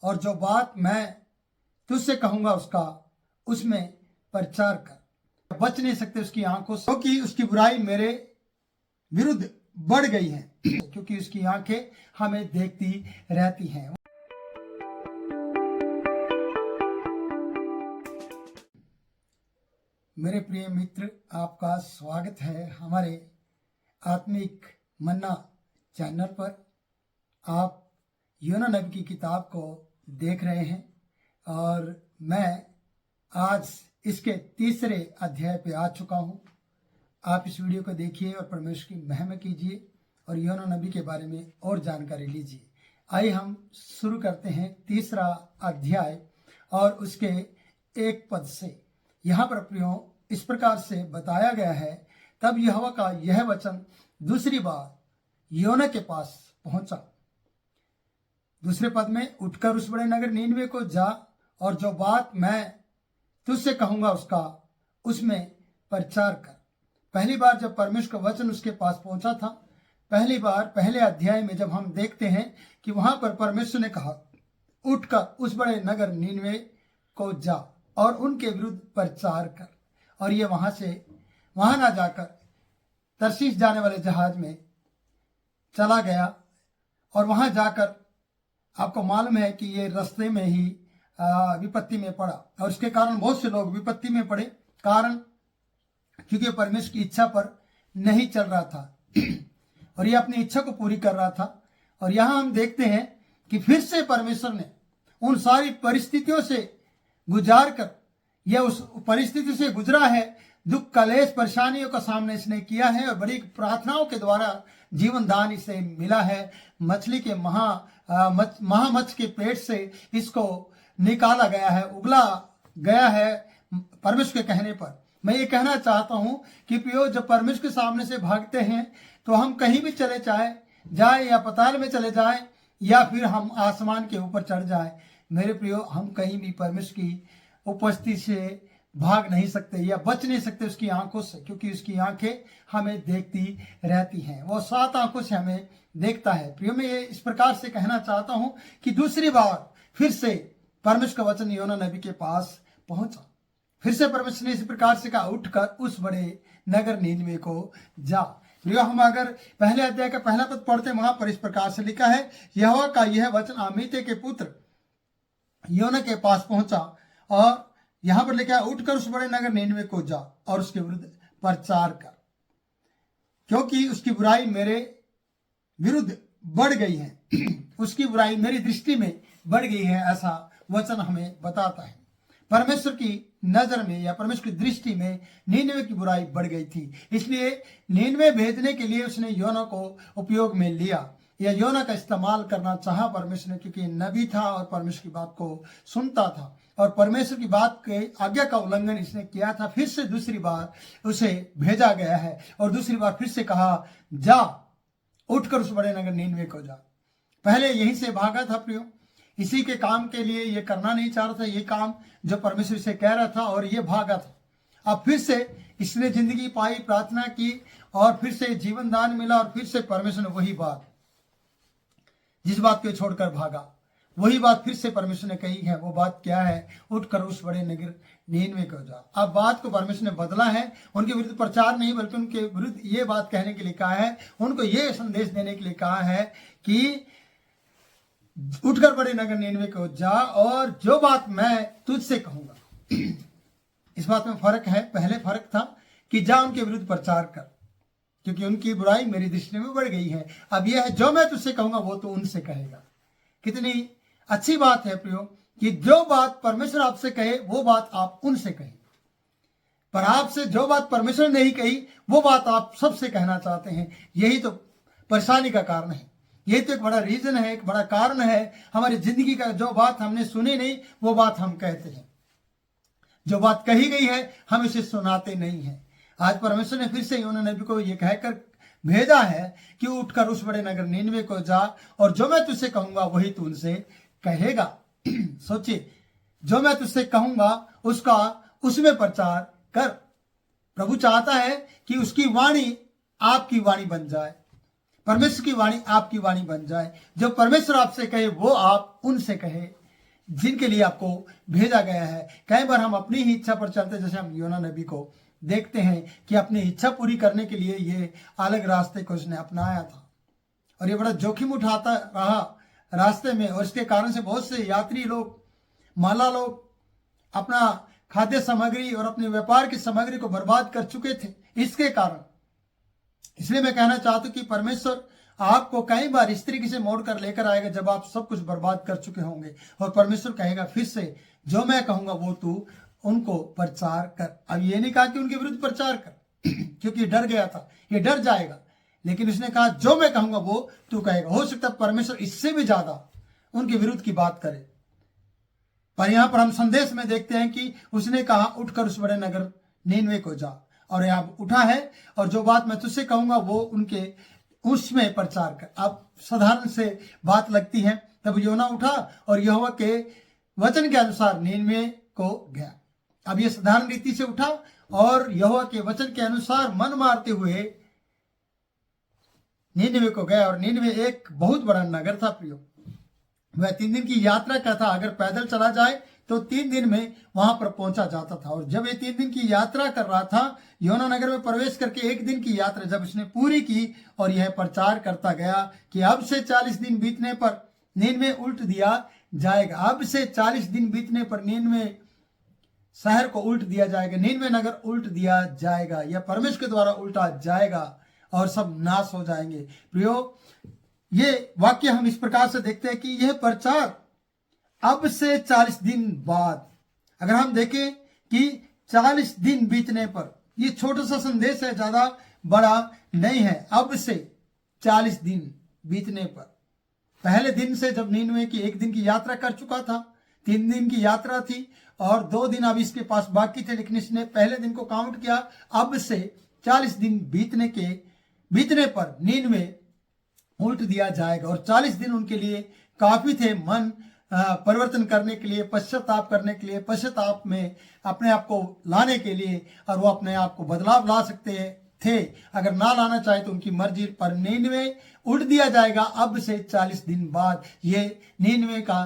और जो बात मैं तुझसे कहूंगा उसमें प्रचार कर। बच नहीं सकते उसकी आंखों से, क्योंकि उसकी बुराई मेरे विरुद्ध बढ़ गई है, क्योंकि उसकी आंखें हमें देखती रहती हैं। मेरे प्रिय मित्र, आपका स्वागत है हमारे आत्मिक मन्ना चैनल पर। आप योना नबी की किताब को देख रहे हैं और मैं आज इसके तीसरे अध्याय पे आ चुका हूँ। आप इस वीडियो को देखिए और परमेश्वर की महिमा कीजिए और योना नबी के बारे में और जानकारी लीजिए। आइए हम शुरू करते हैं तीसरा अध्याय और उसके 1 पद से। यहाँ पर प्रियो इस प्रकार से बताया गया है, तब यहोवा का यह वचन दूसरी बार योना के पास पहुंचा। दूसरे पद में, उठकर उस बड़े नगर नीनवे को जा और जो बात मैं तुझसे कहूंगा उसमें प्रचार कर। पहली बार जब परमेश्वर का वचन उसके पास पहुंचा था, पहली बार पहले अध्याय में जब हम देखते हैं कि वहां पर परमेश्वर ने कहा, उठकर उस बड़े नगर नीनवे को जा और उनके विरुद्ध प्रचार कर। और ये वहां ना जाकर तरसीस जाने वाले जहाज में चला गया और वहां जाकर आपको मालूम है कि ये रास्ते में ही विपत्ति में पड़ा और इसके कारण बहुत से लोग विपत्ति में पड़े। कारण क्योंकि परमेश्वर की इच्छा पर नहीं चल रहा था और ये अपनी इच्छा को पूरी कर रहा था। और यहां हम देखते हैं कि फिर से परमेश्वर ने उन सारी परिस्थितियों से गुजार कर, यह उस परिस्थिति से गुजरा है, दुख कलेश परेशानियों का सामना इसने किया है और बड़ी प्रार्थनाओं के द्वारा जीवन दान इसे मिला है। मछली के महामच्छ के पेट से इसको निकाला गया है, उगला गया है परमेश्वर के कहने पर। मैं ये कहना चाहता हूं कि प्रियो, जब परमेश्वर के सामने से भागते हैं तो हम कहीं भी चले जाए या पताल में चले जाए या फिर हम आसमान के ऊपर चढ़ जाए, मेरे प्रियो, हम कहीं भी परमेश्वर की उपस्थिति से भाग नहीं सकते या बच नहीं सकते उसकी आंखों से, क्योंकि उसकी आंखें हमें देखती रहती हैं। वो 7 आंखों से हमें देखता है। प्रियो, मैं ये इस प्रकार से कहना चाहता हूं कि दूसरी बार फिर से परमेश्वर का वचन योना नबी के पास पहुंचा। फिर से परमेश्वर ने इस प्रकार से कहा, उठकर उस बड़े नगर नीनवे को जा। प्रियो, हम अगर पहले अध्याय का पहला पद पढ़ते, वहां पर इस प्रकार से लिखा है, यहोवा का यह वचन अमित्य के पुत्र योना के पास पहुंचा और यहां पर लिखा है, उठकर उस बड़े नगर नीनवे को जा और उसके विरुद्ध प्रचार कर, क्योंकि उसकी बुराई मेरे विरुद्ध बढ़ गई है। उसकी बुराई मेरी दृष्टि में बढ़ गई है, ऐसा वचन हमें बताता है। परमेश्वर की नजर में या परमेश्वर की दृष्टि में नीनवे की बुराई बढ़ गई थी, इसलिए नीनवे भेजने के लिए उसने योना को उपयोग में लिया या योना का इस्तेमाल करना चाहा परमेश्वर ने, क्योंकि नबी था और परमेश्वर की बात को सुनता था और परमेश्वर की बात के आज्ञा का उल्लंघन इसने किया था। फिर से दूसरी बार उसे भेजा गया है और दूसरी बार फिर से कहा, जा, उठकर उस बड़े नगर नीनवे को जा। पहले यहीं से भागा था प्रियो, इसी के काम के लिए ये करना नहीं चाह रहा था, ये काम जो परमेश्वर से कह रहा था, और ये भागा था। अब फिर से इसने जिंदगी पाई, प्रार्थना की और फिर से जीवन दान मिला और फिर से परमेश्वर ने वही बात, जिस बात को छोड़कर भागा, वही बात फिर से परमेश्वर ने कही है। वो बात क्या है? उठकर उस बड़े नगर नीनवे को जा। अब बात को परमेश्वर ने बदला है, उनके विरुद्ध प्रचार नहीं बल्कि उनके विरुद्ध ये बात कहने के लिए कहा है, उनको ये संदेश देने के लिए कहा है कि उठकर बड़े नगर नीनवे को जा और जो बात मैं तुझसे कहूंगा। इस बात में फर्क है। पहले फर्क था कि जा उनके विरुद्ध प्रचार कर, क्योंकि उनकी बुराई मेरी दृष्टि में बढ़ गई है। अब यह है, जो मैं तुझसे कहूंगा वो तो उनसे कहेगा। कितनी अच्छी बात है प्रियो कि जो बात परमेश्वर आपसे कहे वो बात आप उनसे कहें, पर आपसे जो बात परमेश्वर ने नहीं कही वो बात आप सबसे कहना चाहते हैं। यही तो परेशानी का कारण है, यही तो एक बड़ा रीजन है, एक बड़ा कारण है हमारी जिंदगी का। जो बात हमने सुनी नहीं वो बात हम कहते हैं, जो बात कही गई है हम इसे सुनाते नहीं हैं। आज परमेश्वर ने फिर से योना नबी को ये कहकर भेजा है कि उठकर उस बड़े नगर नीनवे को जा और जो मैं तुझसे कहूंगा वही तू उनसे कहेगा। सोचिए, जो मैं तुझसे कहूंगा उसमें प्रचार कर। प्रभु चाहता है कि उसकी वाणी आपकी वाणी बन जाए, परमेश्वर की वाणी आपकी वाणी बन जाए। जो परमेश्वर आपसे कहे वो आप उनसे कहे। जिनके लिए आपको भेजा गया है। कई बार हम अपनी ही इच्छा पर चलते, जैसे हम योना नबी को देखते हैं कि अपनी इच्छा पूरी करने के लिए ये अलग रास्ते को उसने अपनाया था और ये बड़ा जोखिम उठाता रहा रास्ते में, और इसके कारण से बहुत से यात्री लोग, माला लोग अपना खाद्य सामग्री और अपने व्यापार की सामग्री को बर्बाद कर चुके थे इसके कारण। इसलिए मैं कहना चाहता हूं कि परमेश्वर आपको कई बार इस तरीके से मोड़ कर लेकर आएगा जब आप सब कुछ बर्बाद कर चुके होंगे, और परमेश्वर कहेगा फिर से जो मैं कहूंगा वो तू उनको प्रचार कर। अब ये नहीं कहा कि उनके विरुद्ध प्रचार कर क्योंकि डर गया था, ये डर जाएगा, लेकिन उसने कहा जो मैं कहूंगा वो तू कहेगा। हो सकता है परमेश्वर इससे भी ज्यादा उनके विरुद्ध की बात करे, पर यहां पर हम संदेश में देखते हैं कि उसने कहा उठकर उस बड़े नगर नीनवे को जा, और यहाँ उठा है और जो बात मैं तुझसे कहूंगा वो उनके उसमें प्रचार कर। अब साधारण से बात लगती है। तब योना उठा और यहोवा के वचन के अनुसार नीनवे को गया। अब ये साधारण रीति से उठा और यहोवा के वचन के अनुसार मन मारते हुए नीनवे को गया, और नीनवे एक बहुत बड़ा नगर था प्रियो। वह 3 दिन की यात्रा का था। अगर पैदल चला जाए तो 3 दिन में वहां पर पहुंचा जाता था, और जब ये 3 दिन की यात्रा कर रहा था, योना नगर में प्रवेश करके 1 दिन की यात्रा जब उसने पूरी की और यह प्रचार करता गया कि अब से 40 दिन बीतने पर नीनवे उल्ट दिया जाएगा। अब से 40 दिन बीतने पर नीनवे शहर को उल्ट दिया जाएगा, नीनवे नगर उल्ट दिया जाएगा, यह परमेश्वर के द्वारा उल्टा जाएगा और सब नाश हो जाएंगे। प्रियो, ये वाक्य हम इस प्रकार से देखते हैं कि यह प्रचार अब से 40 दिन बाद, अगर हम देखें कि 40 दिन बीतने पर, ये छोटा सा संदेश है, ज्यादा बड़ा नहीं है। अब से 40 दिन बीतने पर, पहले दिन से जब नीनवे की 1 दिन की यात्रा कर चुका था, 3 दिन की यात्रा थी और 2 दिन अब इसके पास बाकी थे, लेकिन इसने पहले दिन को काउंट किया। अब से 40 दिन बीतने पर नीनवे उल्ट दिया जाएगा, और 40 दिन उनके लिए काफी थे मन परिवर्तन करने के लिए, पश्चाताप करने के लिए, पश्चाताप में अपने आप को लाने के लिए, और वो अपने आप को बदलाव ला सकते थे। अगर ना लाना चाहे तो उनकी मर्जी, पर नीनवे उल्ट दिया जाएगा अब से 40 दिन बाद। ये नीनवे का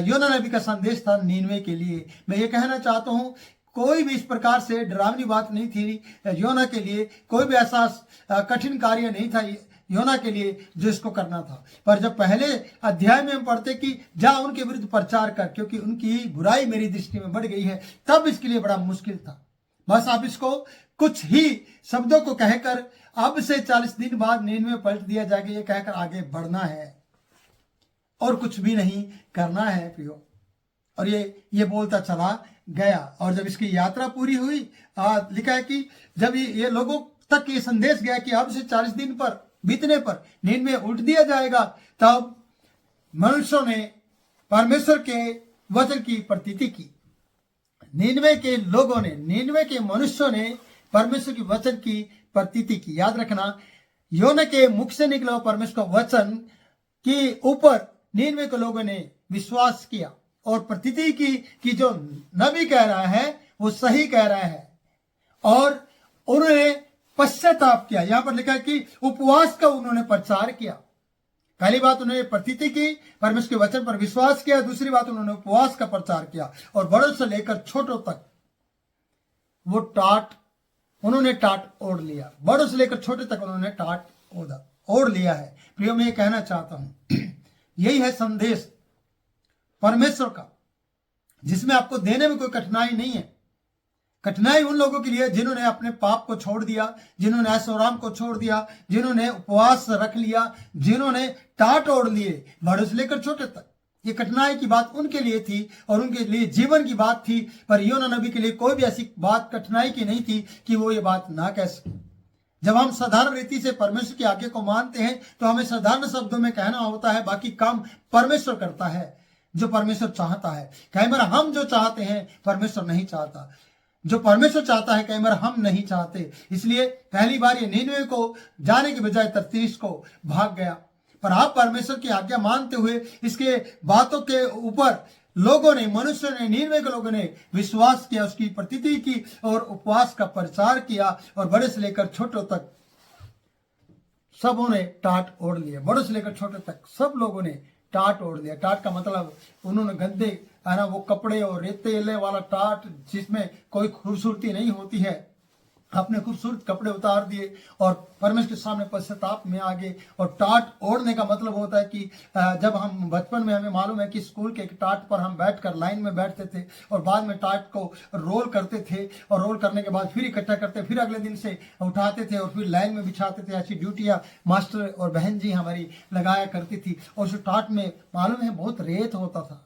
योना नबी का संदेश था नीनवे के लिए। मैं ये कहना चाहता हूं कोई भी इस प्रकार से डरावनी बात नहीं थी योना के लिए, कोई भी ऐसा कठिन कार्य नहीं था योना के लिए जो इसको करना था। पर जब पहले अध्याय में हम पढ़ते कि जा उनके विरुद्ध प्रचार कर क्योंकि उनकी बुराई मेरी दृष्टि में बढ़ गई है, तब इसके लिए बड़ा मुश्किल था। बस आप इसको कुछ ही शब्दों को कहकर अब से 40 दिन बाद नीनवे पलट दिया जाएगा, ये कहकर आगे बढ़ना है और कुछ भी नहीं करना है प्रियो। और ये बोलता चला गया, और जब इसकी यात्रा पूरी हुई, लिखा है कि जब ये लोगों तक ये संदेश गया कि अब से 40 दिन पर बीतने पर नीनवे उल्ट दिया जाएगा, तब मनुष्यों ने परमेश्वर के वचन की प्रतीति की। नीनवे के लोगों ने, नीनवे के मनुष्यों ने परमेश्वर की वचन की प्रतीति की। याद रखना, योना के मुख से निकला परमेश्वर का वचन के ऊपर नीनवे के लोगों ने विश्वास किया और प्रतीति की कि जो नबी कह रहा है वो सही कह रहा है, और उन्होंने पश्चाताप किया। यहां पर लिखा है कि उपवास का उन्होंने प्रचार किया। पहली बात उन्होंने प्रतीति की, परमेश्वर के वचन पर विश्वास किया। दूसरी बात उन्होंने उपवास का प्रचार किया, और बड़ों से लेकर छोटों तक वो उन्होंने टाट ओढ़ लिया। बड़ों से लेकर छोटे तक उन्होंने टाट ओढ़ लिया है। प्रियो, मैं ये कहना चाहता हूं यही है संदेश परमेश्वर का, जिसमें आपको देने में कोई कठिनाई नहीं है। कठिनाई उन लोगों के लिए जिन्होंने अपने पाप को छोड़ दिया, जिन्होंने ऐशोराम को छोड़ दिया, जिन्होंने उपवास रख लिया, जिन्होंने टाट ओढ़ लिए, बड़े से लेकर छोटे तक। ये कठिनाई की बात उनके लिए थी और उनके लिए जीवन की बात थी। पर योना नबी के लिए कोई भी ऐसी बात कठिनाई की नहीं थी कि वो ये बात ना कह सके। जब हम साधारण रीति से परमेश्वर की आज्ञा को मानते हैं तो हमें साधारण शब्दों में कहना होता है, बाकी काम परमेश्वर करता है जो परमेश्वर चाहता है। कई बार हम जो चाहते हैं परमेश्वर नहीं चाहता, जो परमेश्वर चाहता है कई बार हम नहीं चाहते। इसलिए पहली बार ये नीनवे को जाने के बजाय तर्शीश को भाग गया। पर आप परमेश्वर की आज्ञा मानते हुए इसके बातों के ऊपर लोगों ने, मनुष्य ने, नीनवे के लोगों ने विश्वास किया, उसकी प्रतीति की और उपवास का प्रचार किया, और बड़े से लेकर छोटों तक सबों ने टाट ओढ़ लिया। बड़ों से लेकर छोटे तक सब लोगों ने टाट ओढ़ लिया। टाट का मतलब उन्होंने गंदे है ना वो कपड़े और रेतेले वाला टाट जिसमें कोई खूबसूरती नहीं होती है, अपने खूबसूरत कपड़े उतार दिए और परमेश्वर के सामने पश्चाताप में आ गए। और टाट ओढ़ने का मतलब होता है कि जब हम बचपन में हमें मालूम है कि स्कूल के एक टाट पर हम बैठकर लाइन में बैठते थे और बाद में टाट को रोल करते थे और रोल करने के बाद फिर इकट्ठा करते, फिर अगले दिन से उठाते थे और फिर लाइन में बिछाते थे। ऐसी ड्यूटियां मास्टर और बहन जी हमारी लगाया करती थी। और उस टाट में मालूम है बहुत रेत होता था।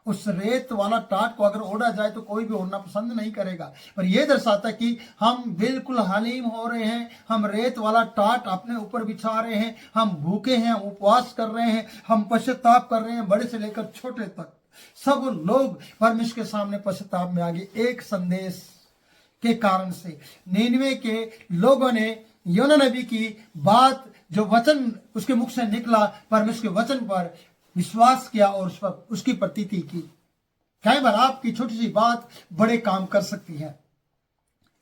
उस रेत वाला टाट को अगर ओढ़ा जाए तो कोई भी ओढ़ना पसंद नहीं करेगा, पर यह दर्शाता है कि हम बिल्कुल हलीम हो रहे हैं, हम रेत वाला टाट अपने ऊपर बिछा रहे हैं, हम भूखे हैं, उपवास कर रहे हैं, हम पश्चाताप कर रहे हैं। बड़े से लेकर छोटे तक सब लोग परमेश्वर के सामने पश्चाताप में आ गए। एक संदेश के कारण से निनवे के लोगों ने योना नबी की बात, जो वचन उसके मुख से निकला, परमेश्वर के वचन पर विश्वास किया और उस पर उसकी प्रतीति की। कई बार आपकी छोटी सी बात बड़े काम कर सकती है,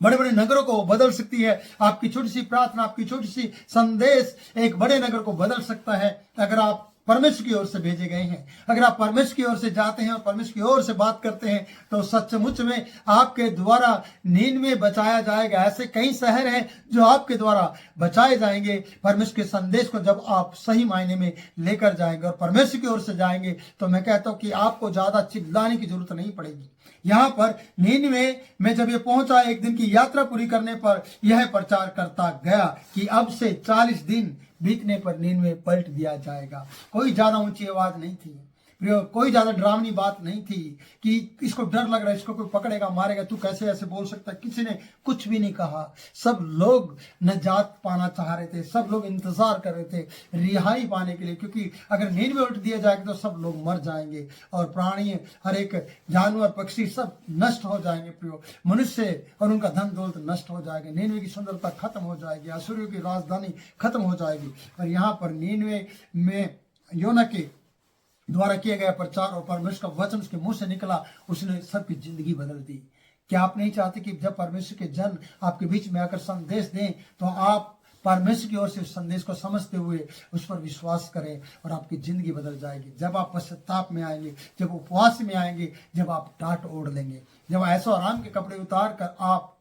बड़े बड़े नगरों को बदल सकती है। आपकी छोटी सी प्रार्थना, आपकी छोटी सी संदेश एक बड़े नगर को बदल सकता है अगर आप परमेश्वर की ओर से भेजे गए हैं। अगर आप परमेश्वर की ओर से जाते हैं और परमेश्वर की ओर से बात करते हैं तो सचमुच में आपके द्वारा नींद में बचाया जाएगा। ऐसे कई शहर हैं जो आपके द्वारा बचाए जाएंगे परमेश्वर के संदेश को जब आप सही मायने में लेकर जाएंगे और परमेश्वर की ओर से जाएंगे। तो मैं कहता हूं कि आपको ज्यादा चिल्लाने की जरूरत नहीं पड़ेगी। यहां पर नीनवे में जब ये पहुंचा, एक दिन की यात्रा पूरी करने पर यह प्रचार करता गया कि अब से 40 दिन बीतने पर नीनवे पलट दिया जाएगा। कोई ज्यादा ऊंची आवाज नहीं थी, कोई ज्यादा डरावनी बात नहीं थी कि इसको डर लग रहा है, इसको कोई पकड़ेगा मारेगा, तू कैसे ऐसे बोल सकता है। किसी ने कुछ भी नहीं कहा। सब लोग नजात पाना चाह रहे थे, सब लोग इंतजार कर रहे थे रिहाई पाने के लिए, क्योंकि अगर नींद में उल्ट दिया जाएगा तो सब लोग मर जाएंगे और प्राणी, हर एक जानवर, पक्षी सब नष्ट हो जाएंगे। प्रियो, मनुष्य और उनका धन दौलत नष्ट हो जाएगा। नीनवे की सुंदरता खत्म हो जाएगी, असूरियों की राजधानी खत्म हो जाएगी। और यहाँ पर नीनवे में योना के द्वारा किया गया प्रचार और परमेश्वर का वचन उसके मुंह से निकला, उसने सबकी जिंदगी बदल दी। क्या आप नहीं चाहते कि जब परमेश्वर के जन आपके बीच में आकर संदेश दें तो आप परमेश्वर की ओर से उस संदेश को समझते हुए उस पर विश्वास करें और आपकी जिंदगी बदल जाएगी। जब आप पश्चाताप में आएंगे, जब उपवास में आएंगे, जब आप टाट ओढ़ लेंगे, जब ऐसो आराम के कपड़े उतार कर आप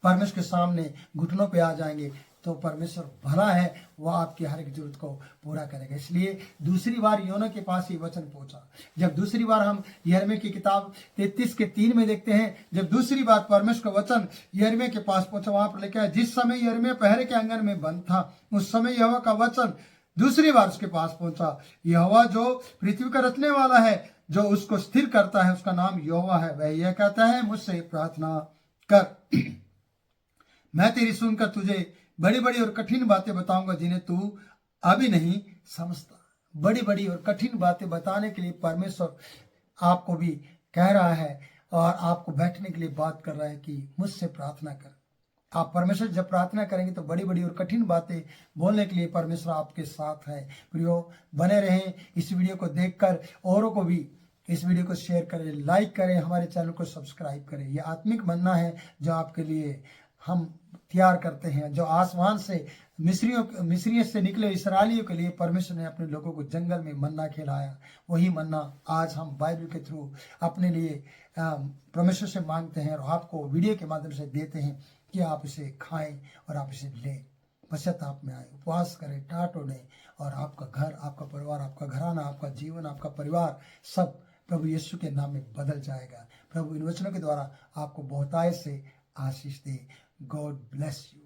परमेश्वर के सामने घुटनों पे आ जाएंगे, तो परमेश्वर भला है, वह आपकी हर एक जरूरत को पूरा करेगा। इसलिए दूसरी बार योना के पास ये वचन पहुंचा। जब दूसरी बार हम यिर्मयाह की किताब 33:3 में देखते हैं, जब दूसरी बार परमेश्वर का वचन यिर्मयाह के पास पहुंचा, वहां पर लिखा है, जिस समय यिर्मयाह पहरे के आंगन में बंद था, उस समय यहोवा का वचन दूसरी बार उसके पास पहुंचा। यहोवा जो पृथ्वी का रचने वाला है, जो उसको स्थिर करता है, उसका नाम यहोवा है। वह यह कहता है, मुझसे प्रार्थना कर, मैं तेरी सुनकर तुझे बड़ी बड़ी और कठिन बातें बताऊंगा जिन्हें तू अभी नहीं समझता। बड़ी बड़ी और कठिन बातें बताने के लिए परमेश्वर आपको भी कह रहा है और आपको बैठने के लिए बात कर रहा है कि मुझसे प्रार्थना कर। आप परमेश्वर जब प्रार्थना करेंगे तो बड़ी बड़ी और कठिन बातें बोलने के लिए परमेश्वर आपके साथ है। प्रियो, बने रहें इस वीडियो को देखकर, औरों को भी इस वीडियो को शेयर करें, लाइक करें, हमारे चैनल को सब्सक्राइब करें। ये आत्मिक मन्ना है जो आपके लिए हम तैयार करते हैं, जो आसमान से मिस्रियों से निकले इस्राएलियों के लिए परमेश्वर ने अपने लोगों को जंगल में मन्ना खिलाया। वही मन्ना आज हम बाइबल के थ्रू अपने लिए परमेश्वर से मांगते हैं और आपको वीडियो के माध्यम से देते हैं कि आप इसे खाएं और आप इसे लें, पश्चाताप में आए, उपवास करें, टाट ओढ़ें और आपका घर, आपका परिवार, आपका घराना, आपका जीवन, आपका परिवार सब प्रभु यीशु के नाम में बदल जाएगा। प्रभु इन वचनों के द्वारा आपको बहुतायत से आशीष दे। God bless you.